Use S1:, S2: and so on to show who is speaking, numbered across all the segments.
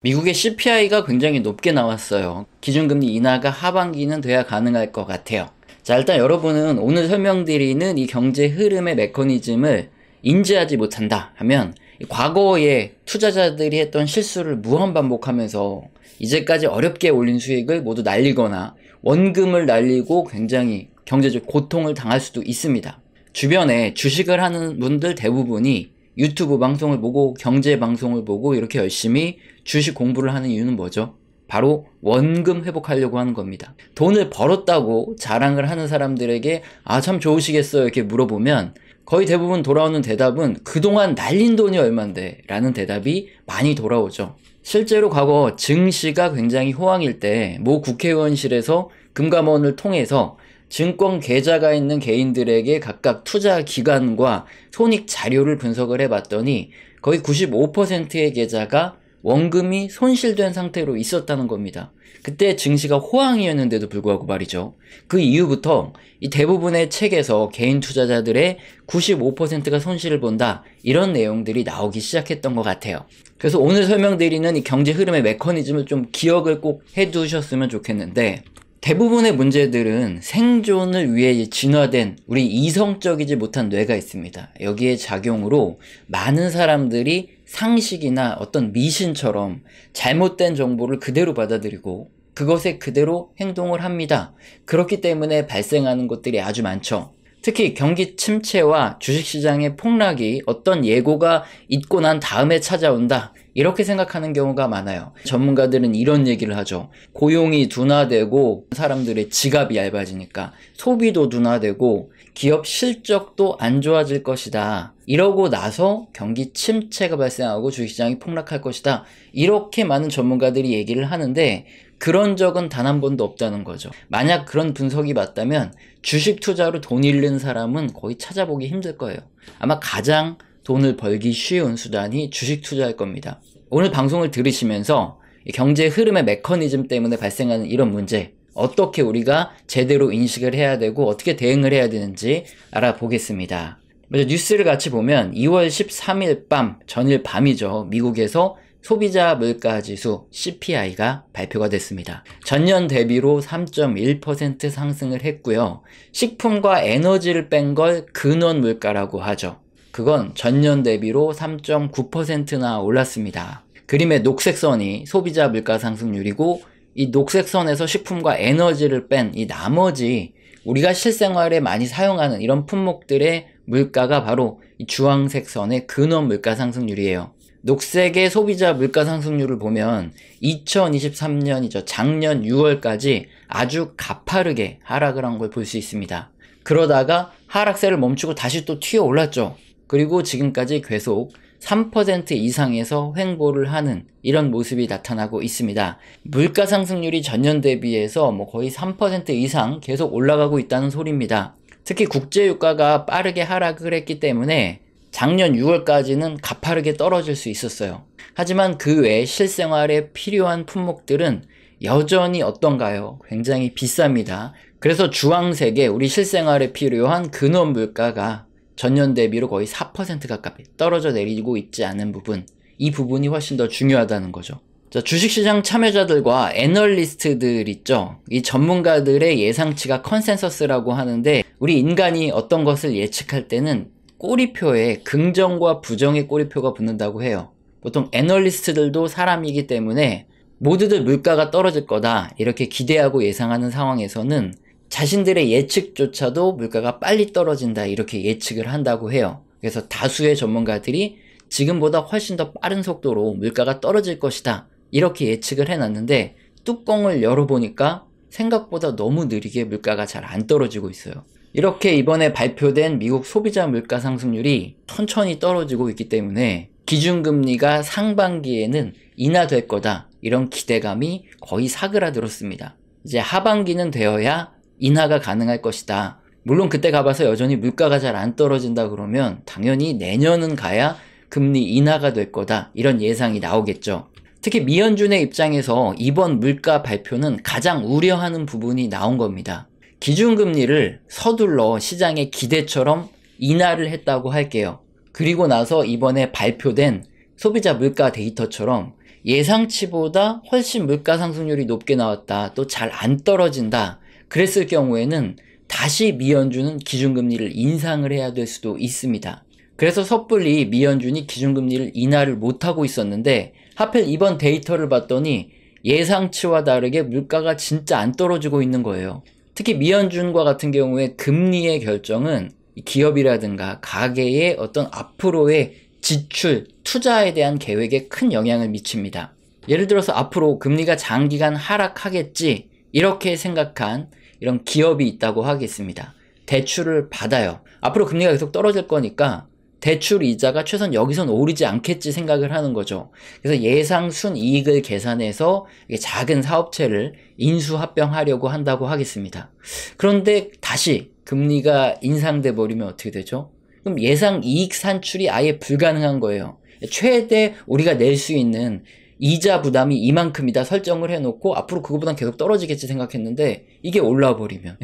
S1: 미국의 CPI가 굉장히 높게 나왔어요. 기준금리 인하가 하반기는 돼야 가능할 것 같아요. 자, 일단 여러분은 오늘 설명드리는 이 경제 흐름의 메커니즘을 인지하지 못한다 하면 과거에 투자자들이 했던 실수를 무한반복하면서 이제까지 어렵게 올린 수익을 모두 날리거나 원금을 날리고 굉장히 경제적 고통을 당할 수도 있습니다. 주변에 주식을 하는 분들 대부분이 유튜브 방송을 보고 경제 방송을 보고 이렇게 열심히 주식 공부를 하는 이유는 뭐죠? 바로 원금 회복하려고 하는 겁니다. 돈을 벌었다고 자랑을 하는 사람들에게 참 좋으시겠어요 이렇게 물어보면 거의 대부분 돌아오는 대답은 그동안 날린 돈이 얼만데 라는 대답이 많이 돌아오죠. 실제로 과거 증시가 굉장히 호황일 때 모 국회의원실에서 금감원을 통해서 증권 계좌가 있는 개인들에게 각각 투자 기간과 손익 자료를 분석을 해봤더니 거의 95%의 계좌가 원금이 손실된 상태로 있었다는 겁니다. 그때 증시가 호황이었는데도 불구하고 말이죠. 그 이후부터 이 대부분의 책에서 개인 투자자들의 95%가 손실을 본다 이런 내용들이 나오기 시작했던 것 같아요. 그래서 오늘 설명드리는 이 경제 흐름의 메커니즘을 좀 기억을 꼭 해두셨으면 좋겠는데 대부분의 문제들은 생존을 위해 진화된 우리 이성적이지 못한 뇌가 있습니다. 여기에 작용으로 많은 사람들이 상식이나 어떤 미신처럼 잘못된 정보를 그대로 받아들이고 그것에 그대로 행동을 합니다. 그렇기 때문에 발생하는 것들이 아주 많죠. 특히 경기 침체와 주식시장의 폭락이 어떤 예고가 있고 난 다음에 찾아온다. 이렇게 생각하는 경우가 많아요. 전문가들은 이런 얘기를 하죠. 고용이 둔화되고 사람들의 지갑이 얇아지니까 소비도 둔화되고 기업 실적도 안 좋아질 것이다. 이러고 나서 경기 침체가 발생하고 주식시장이 폭락할 것이다. 이렇게 많은 전문가들이 얘기를 하는데 그런 적은 단 한 번도 없다는 거죠. 만약 그런 분석이 맞다면 주식 투자로 돈 잃는 사람은 거의 찾아보기 힘들 거예요. 아마 가장 돈을 벌기 쉬운 수단이 주식 투자일 겁니다. 오늘 방송을 들으시면서 경제 흐름의 메커니즘 때문에 발생하는 이런 문제 어떻게 우리가 제대로 인식을 해야 되고 어떻게 대응을 해야 되는지 알아보겠습니다. 먼저 뉴스를 같이 보면 2월 13일 밤, 전일 밤이죠. 미국에서 소비자 물가지수 CPI가 발표가 됐습니다. 전년 대비로 3.1% 상승을 했고요. 식품과 에너지를 뺀 걸 근원 물가라고 하죠. 그건 전년 대비로 3.9%나 올랐습니다. 그림의 녹색 선이 소비자 물가 상승률이고 이 녹색 선에서 식품과 에너지를 뺀 이 나머지 우리가 실생활에 많이 사용하는 이런 품목들의 물가가 바로 이 주황색 선의 근원 물가 상승률이에요. 녹색의 소비자 물가 상승률을 보면 2023년이죠. 작년 6월까지 아주 가파르게 하락을 한 걸 볼 수 있습니다. 그러다가 하락세를 멈추고 다시 또 튀어 올랐죠. 그리고 지금까지 계속 3% 이상에서 횡보를 하는 이런 모습이 나타나고 있습니다. 물가 상승률이 전년 대비해서 거의 3% 이상 계속 올라가고 있다는 소리입니다. 특히 국제유가가 빠르게 하락을 했기 때문에 작년 6월까지는 가파르게 떨어질 수 있었어요. 하지만 그 외에 실생활에 필요한 품목들은 여전히 어떤가요? 굉장히 비쌉니다. 그래서 주황색에 우리 실생활에 필요한 근원 물가가 전년 대비로 거의 4% 가까이 떨어져 내리고 있지 않은 부분, 이 부분이 훨씬 더 중요하다는 거죠. 자, 주식시장 참여자들과 애널리스트들 있죠. 이 전문가들의 예상치가 컨센서스라고 하는데 우리 인간이 어떤 것을 예측할 때는 꼬리표에 긍정과 부정의 꼬리표가 붙는다고 해요. 보통 애널리스트들도 사람이기 때문에 모두들 물가가 떨어질 거다 이렇게 기대하고 예상하는 상황에서는 자신들의 예측조차도 물가가 빨리 떨어진다 이렇게 예측을 한다고 해요. 그래서 다수의 전문가들이 지금보다 훨씬 더 빠른 속도로 물가가 떨어질 것이다 이렇게 예측을 해놨는데 뚜껑을 열어보니까 생각보다 너무 느리게 물가가 잘 안 떨어지고 있어요. 이렇게 이번에 발표된 미국 소비자 물가 상승률이 천천히 떨어지고 있기 때문에 기준금리가 상반기에는 인하될 거다 이런 기대감이 거의 사그라들었습니다. 이제 하반기는 되어야 인하가 가능할 것이다. 물론 그때 가봐서 여전히 물가가 잘 안 떨어진다 그러면 당연히 내년은 가야 금리 인하가 될 거다 이런 예상이 나오겠죠. 특히 미연준의 입장에서 이번 물가 발표는 가장 우려하는 부분이 나온 겁니다. 기준금리를 서둘러 시장의 기대처럼 인하를 했다고 할게요. 그리고 나서 이번에 발표된 소비자 물가 데이터처럼 예상치보다 훨씬 물가 상승률이 높게 나왔다, 또 잘 안 떨어진다, 그랬을 경우에는 다시 미연준은 기준금리를 인상을 해야 될 수도 있습니다. 그래서 섣불리 미연준이 기준금리를 인하를 못하고 있었는데 하필 이번 데이터를 봤더니 예상치와 다르게 물가가 진짜 안 떨어지고 있는 거예요. 특히 미연준과 같은 경우에 금리의 결정은 기업이라든가 가계의 어떤 앞으로의 지출, 투자에 대한 계획에 큰 영향을 미칩니다. 예를 들어서 앞으로 금리가 장기간 하락하겠지, 이렇게 생각한 이런 기업이 있다고 하겠습니다. 대출을 받아요. 앞으로 금리가 계속 떨어질 거니까 대출 이자가 최소한 여기선 오르지 않겠지 생각을 하는 거죠. 그래서 예상 순이익을 계산해서 작은 사업체를 인수합병하려고 한다고 하겠습니다. 그런데 다시 금리가 인상돼 버리면 어떻게 되죠? 그럼 예상 이익 산출이 아예 불가능한 거예요. 최대 우리가 낼 수 있는 이자 부담이 이만큼이다 설정을 해놓고 앞으로 그거보단 계속 떨어지겠지 생각했는데 이게 올라버리면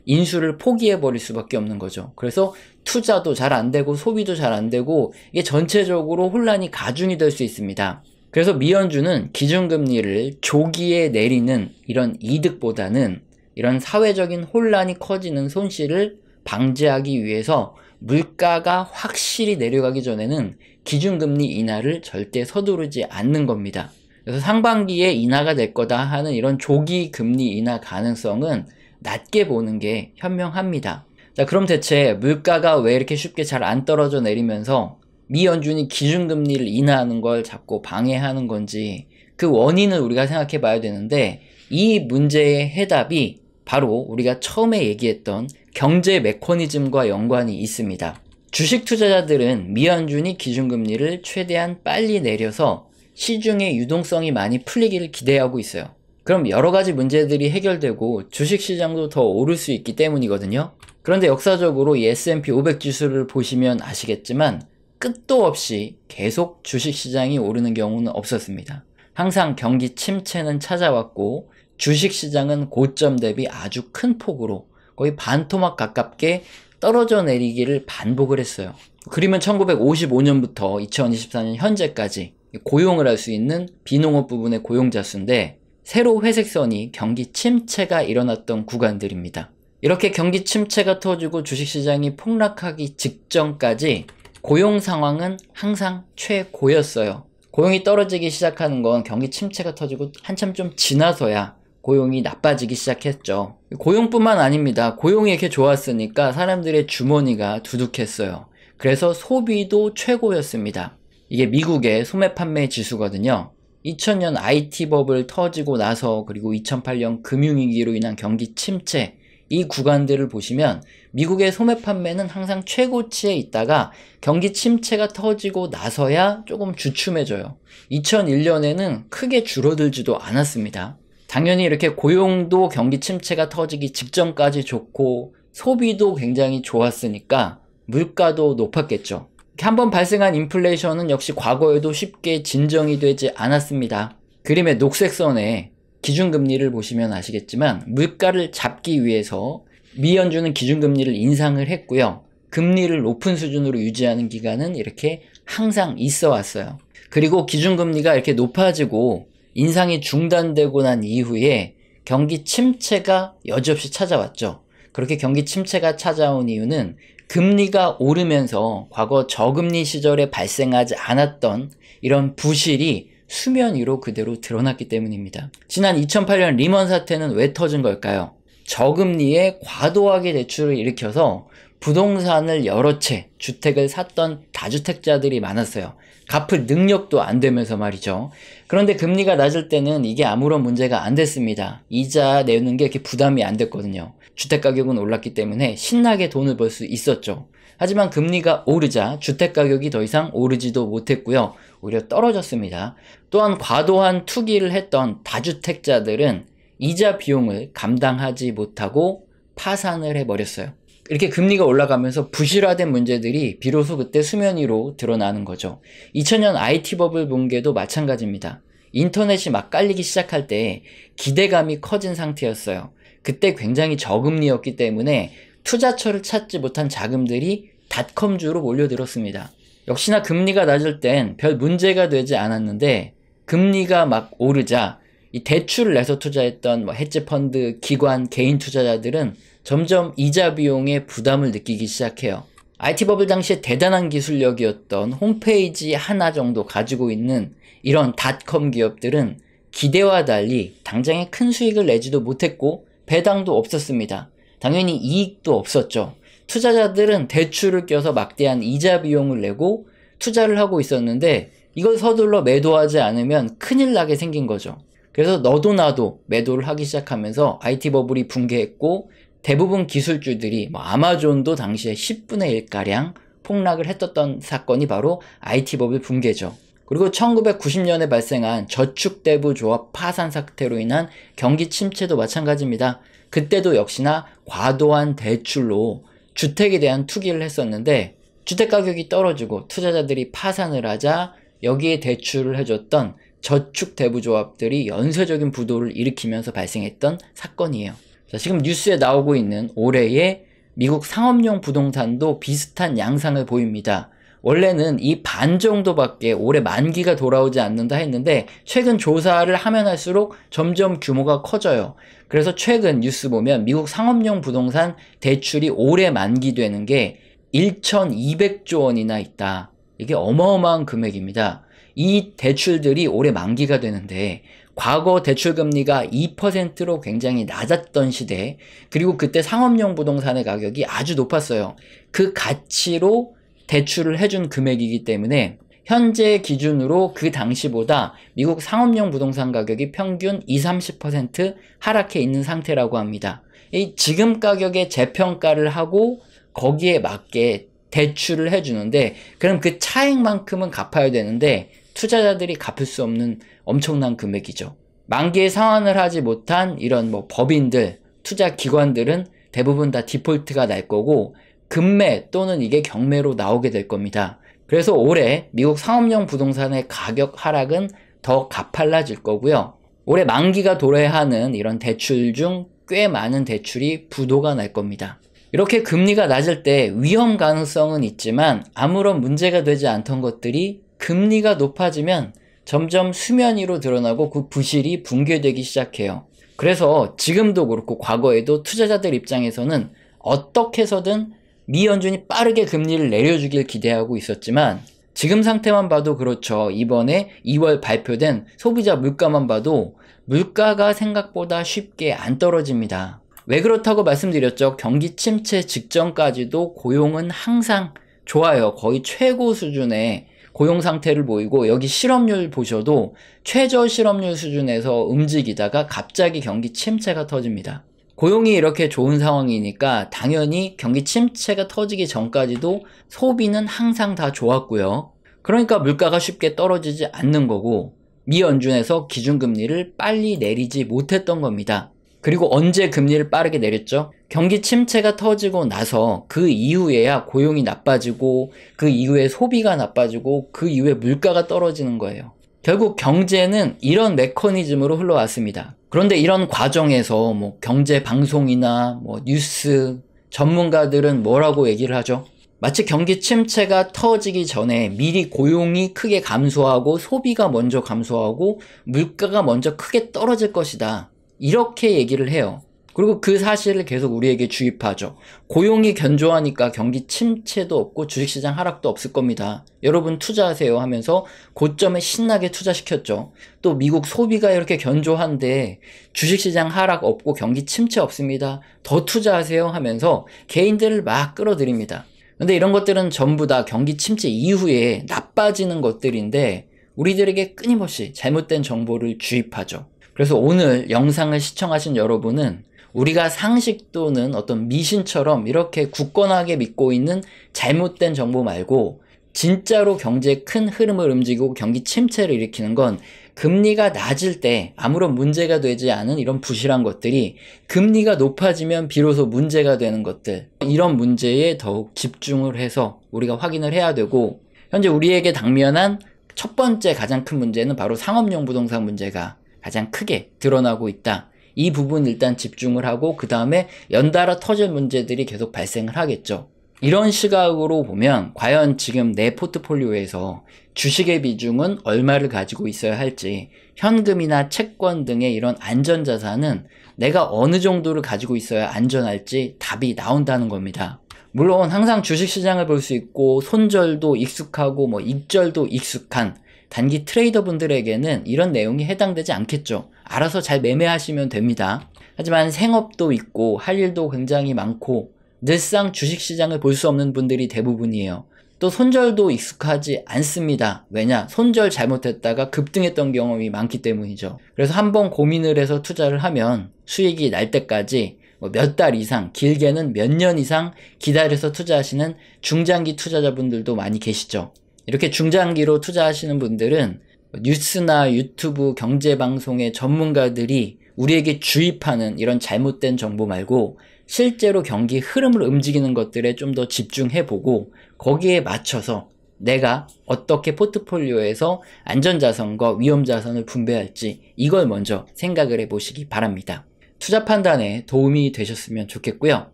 S1: 인수를 포기해버릴 수밖에 없는 거죠. 그래서 투자도 잘 안되고 소비도 잘 안되고 이게 전체적으로 혼란이 가중이 될 수 있습니다. 그래서 미연준은 기준금리를 조기에 내리는 이런 이득보다는 이런 사회적인 혼란이 커지는 손실을 방지하기 위해서 물가가 확실히 내려가기 전에는 기준금리 인하를 절대 서두르지 않는 겁니다. 그래서 상반기에 인하가 될 거다 하는 이런 조기 금리 인하 가능성은 낮게 보는 게 현명합니다. 자, 그럼 대체 물가가 왜 이렇게 쉽게 잘 안 떨어져 내리면서 미연준이 기준금리를 인하하는 걸 자꾸 방해하는 건지 그 원인을 우리가 생각해 봐야 되는데, 이 문제의 해답이 바로 우리가 처음에 얘기했던 경제 메커니즘과 연관이 있습니다. 주식 투자자들은 미연준이 기준금리를 최대한 빨리 내려서 시중의 유동성이 많이 풀리기를 기대하고 있어요. 그럼 여러 가지 문제들이 해결되고 주식시장도 더 오를 수 있기 때문이거든요. 그런데 역사적으로 이 S&P 500 지수를 보시면 아시겠지만 끝도 없이 계속 주식시장이 오르는 경우는 없었습니다. 항상 경기 침체는 찾아왔고 주식시장은 고점 대비 아주 큰 폭으로 거의 반토막 가깝게 떨어져 내리기를 반복을 했어요. 그러면 1955년부터 2024년 현재까지 고용을 할 수 있는 비농업 부분의 고용자 수인데 세로 회색선이 경기 침체가 일어났던 구간들입니다. 이렇게 경기 침체가 터지고 주식시장이 폭락하기 직전까지 고용 상황은 항상 최고였어요. 고용이 떨어지기 시작하는 건 경기 침체가 터지고 한참 좀 지나서야 고용이 나빠지기 시작했죠. 고용뿐만 아닙니다. 고용이 이렇게 좋았으니까 사람들의 주머니가 두둑했어요. 그래서 소비도 최고였습니다. 이게 미국의 소매 판매 지수거든요. 2000년 IT 버블 터지고 나서 그리고 2008년 금융위기로 인한 경기 침체, 이 구간들을 보시면 미국의 소매 판매는 항상 최고치에 있다가 경기 침체가 터지고 나서야 조금 주춤해져요. 2001년에는 크게 줄어들지도 않았습니다. 당연히 이렇게 고용도 경기 침체가 터지기 직전까지 좋고 소비도 굉장히 좋았으니까 물가도 높았겠죠. 한번 발생한 인플레이션은 역시 과거에도 쉽게 진정이 되지 않았습니다. 그림의 녹색선에 기준금리를 보시면 아시겠지만 물가를 잡기 위해서 미연준은 기준금리를 인상을 했고요. 금리를 높은 수준으로 유지하는 기간은 이렇게 항상 있어 왔어요. 그리고 기준금리가 이렇게 높아지고 인상이 중단되고 난 이후에 경기 침체가 여지없이 찾아왔죠. 그렇게 경기 침체가 찾아온 이유는 금리가 오르면서 과거 저금리 시절에 발생하지 않았던 이런 부실이 수면 위로 그대로 드러났기 때문입니다. 지난 2008년 리먼 사태는 왜 터진 걸까요? 저금리에 과도하게 대출을 일으켜서 부동산을 여러 채, 주택을 샀던 다주택자들이 많았어요. 갚을 능력도 안 되면서 말이죠. 그런데 금리가 낮을 때는 이게 아무런 문제가 안 됐습니다. 이자 내는 게 이렇게 부담이 안 됐거든요. 주택가격은 올랐기 때문에 신나게 돈을 벌 수 있었죠. 하지만 금리가 오르자 주택가격이 더 이상 오르지도 못했고요. 오히려 떨어졌습니다. 또한 과도한 투기를 했던 다주택자들은 이자 비용을 감당하지 못하고 파산을 해버렸어요. 이렇게 금리가 올라가면서 부실화된 문제들이 비로소 그때 수면 위로 드러나는 거죠. 2000년 IT 버블 붕괴도 마찬가지입니다. 인터넷이 막 깔리기 시작할 때 기대감이 커진 상태였어요. 그때 굉장히 저금리였기 때문에 투자처를 찾지 못한 자금들이 닷컴주로 몰려들었습니다. 역시나 금리가 낮을 땐 별 문제가 되지 않았는데 금리가 막 오르자 이 대출을 내서 투자했던 뭐 헤지펀드, 기관, 개인 투자자들은 점점 이자 비용의 부담을 느끼기 시작해요. IT 버블 당시에 대단한 기술력이었던 홈페이지 하나 정도 가지고 있는 이런 닷컴 기업들은 기대와 달리 당장에 큰 수익을 내지도 못했고 배당도 없었습니다. 당연히 이익도 없었죠. 투자자들은 대출을 껴서 막대한 이자 비용을 내고 투자를 하고 있었는데 이걸 서둘러 매도하지 않으면 큰일 나게 생긴 거죠. 그래서 너도 나도 매도를 하기 시작하면서 IT 버블이 붕괴했고 대부분 기술주들이 아마존도 당시에 10분의 1가량 폭락을 했었던 사건이 바로 IT 버블 붕괴죠. 그리고 1990년에 발생한 저축대부조합 파산 사태로 인한 경기 침체도 마찬가지입니다. 그때도 역시나 과도한 대출로 주택에 대한 투기를 했었는데 주택 가격이 떨어지고 투자자들이 파산을 하자 여기에 대출을 해줬던 저축대부조합들이 연쇄적인 부도를 일으키면서 발생했던 사건이에요. 자, 지금 뉴스에 나오고 있는 올해의 미국 상업용 부동산도 비슷한 양상을 보입니다. 원래는 이 반 정도밖에 올해 만기가 돌아오지 않는다 했는데 최근 조사를 하면 할수록 점점 규모가 커져요. 그래서 최근 뉴스 보면 미국 상업용 부동산 대출이 올해 만기되는 게 1,200조 원이나 있다. 이게 어마어마한 금액입니다. 이 대출들이 올해 만기가 되는데 과거 대출금리가 2%로 굉장히 낮았던 시대, 그리고 그때 상업용 부동산의 가격이 아주 높았어요. 그 가치로 대출을 해준 금액이기 때문에 현재 기준으로 그 당시보다 미국 상업용 부동산 가격이 평균 20-30% 하락해 있는 상태라고 합니다. 이 지금 가격에 재평가를 하고 거기에 맞게 대출을 해주는데 그럼 그 차액만큼은 갚아야 되는데 투자자들이 갚을 수 없는 엄청난 금액이죠. 만기에 상환을 하지 못한 이런 법인들, 투자 기관들은 대부분 다 디폴트가 날 거고 급매 또는 이게 경매로 나오게 될 겁니다. 그래서 올해 미국 상업용 부동산의 가격 하락은 더 가팔라질 거고요. 올해 만기가 돌아야 하는 이런 대출 중 꽤 많은 대출이 부도가 날 겁니다. 이렇게 금리가 낮을 때 위험 가능성은 있지만 아무런 문제가 되지 않던 것들이 금리가 높아지면 점점 수면 위로 드러나고 그 부실이 붕괴되기 시작해요. 그래서 지금도 그렇고 과거에도 투자자들 입장에서는 어떻게 해서든 미 연준이 빠르게 금리를 내려주길 기대하고 있었지만 지금 상태만 봐도 그렇죠. 이번에 2월 발표된 소비자 물가만 봐도 물가가 생각보다 쉽게 안 떨어집니다. 왜 그렇다고 말씀드렸죠. 경기 침체 직전까지도 고용은 항상 좋아요. 거의 최고 수준의 고용 상태를 보이고 여기 실업률 보셔도 최저 실업률 수준에서 움직이다가 갑자기 경기 침체가 터집니다. 고용이 이렇게 좋은 상황이니까 당연히 경기 침체가 터지기 전까지도 소비는 항상 다 좋았고요. 그러니까 물가가 쉽게 떨어지지 않는 거고 미 연준에서 기준금리를 빨리 내리지 못했던 겁니다. 그리고 언제 금리를 빠르게 내렸죠? 경기 침체가 터지고 나서 그 이후에야 고용이 나빠지고 그 이후에 소비가 나빠지고 그 이후에 물가가 떨어지는 거예요. 결국 경제는 이런 메커니즘으로 흘러왔습니다. 그런데 이런 과정에서 경제 방송이나 뉴스 전문가들은 뭐라고 얘기를 하죠? 마치 경기 침체가 터지기 전에 미리 고용이 크게 감소하고 소비가 먼저 감소하고 물가가 먼저 크게 떨어질 것이다. 이렇게 얘기를 해요. 그리고 그 사실을 계속 우리에게 주입하죠. 고용이 견조하니까 경기 침체도 없고 주식시장 하락도 없을 겁니다. 여러분 투자하세요 하면서 고점에 신나게 투자시켰죠. 또 미국 소비가 이렇게 견조한데 주식시장 하락 없고 경기 침체 없습니다. 더 투자하세요 하면서 개인들을 막 끌어들입니다. 근데 이런 것들은 전부 다 경기 침체 이후에 나빠지는 것들인데 우리들에게 끊임없이 잘못된 정보를 주입하죠. 그래서 오늘 영상을 시청하신 여러분은 우리가 상식 또는 어떤 미신처럼 이렇게 굳건하게 믿고 있는 잘못된 정보 말고 진짜로 경제의 큰 흐름을 움직이고 경기 침체를 일으키는 건 금리가 낮을 때 아무런 문제가 되지 않은 이런 부실한 것들이 금리가 높아지면 비로소 문제가 되는 것들, 이런 문제에 더욱 집중을 해서 우리가 확인을 해야 되고, 현재 우리에게 당면한 첫 번째 가장 큰 문제는 바로 상업용 부동산 문제가 가장 크게 드러나고 있다. 이 부분 일단 집중을 하고 그 다음에 연달아 터질 문제들이 계속 발생을 하겠죠. 이런 시각으로 보면 과연 지금 내 포트폴리오에서 주식의 비중은 얼마를 가지고 있어야 할지, 현금이나 채권 등의 이런 안전자산은 내가 어느 정도를 가지고 있어야 안전할지 답이 나온다는 겁니다. 물론 항상 주식시장을 볼 수 있고 손절도 익숙하고 익절도 익숙한 단기 트레이더 분들에게는 이런 내용이 해당되지 않겠죠. 알아서 잘 매매하시면 됩니다. 하지만 생업도 있고 할 일도 굉장히 많고 늘상 주식시장을 볼 수 없는 분들이 대부분이에요. 또 손절도 익숙하지 않습니다. 왜냐? 손절 잘못했다가 급등했던 경험이 많기 때문이죠. 그래서 한번 고민을 해서 투자를 하면 수익이 날 때까지 몇 달 이상, 길게는 몇 년 이상 기다려서 투자하시는 중장기 투자자분들도 많이 계시죠. 이렇게 중장기로 투자하시는 분들은 뉴스나 유튜브 경제방송의 전문가들이 우리에게 주입하는 이런 잘못된 정보 말고 실제로 경기 흐름을 움직이는 것들에 좀 더 집중해보고 거기에 맞춰서 내가 어떻게 포트폴리오에서 안전자산과 위험자산을 분배할지 이걸 먼저 생각을 해보시기 바랍니다. 투자 판단에 도움이 되셨으면 좋겠고요.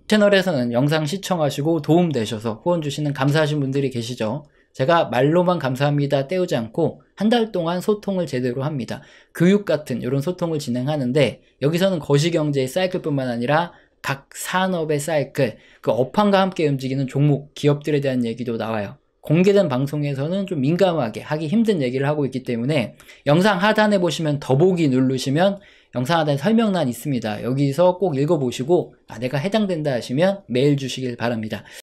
S1: 채널에서는 영상 시청하시고 도움되셔서 후원 주시는 감사하신 분들이 계시죠. 제가 말로만 감사합니다 때우지 않고 한 달 동안 소통을 제대로 합니다. 교육 같은 이런 소통을 진행하는데 여기서는 거시경제의 사이클뿐만 아니라 각 산업의 사이클, 그 업황과 함께 움직이는 종목, 기업들에 대한 얘기도 나와요. 공개된 방송에서는 좀 민감하게 하기 힘든 얘기를 하고 있기 때문에 영상 하단에 보시면 더보기 누르시면 영상 하단에 설명란 있습니다. 여기서 꼭 읽어보시고 내가 해당된다 하시면 메일 주시길 바랍니다.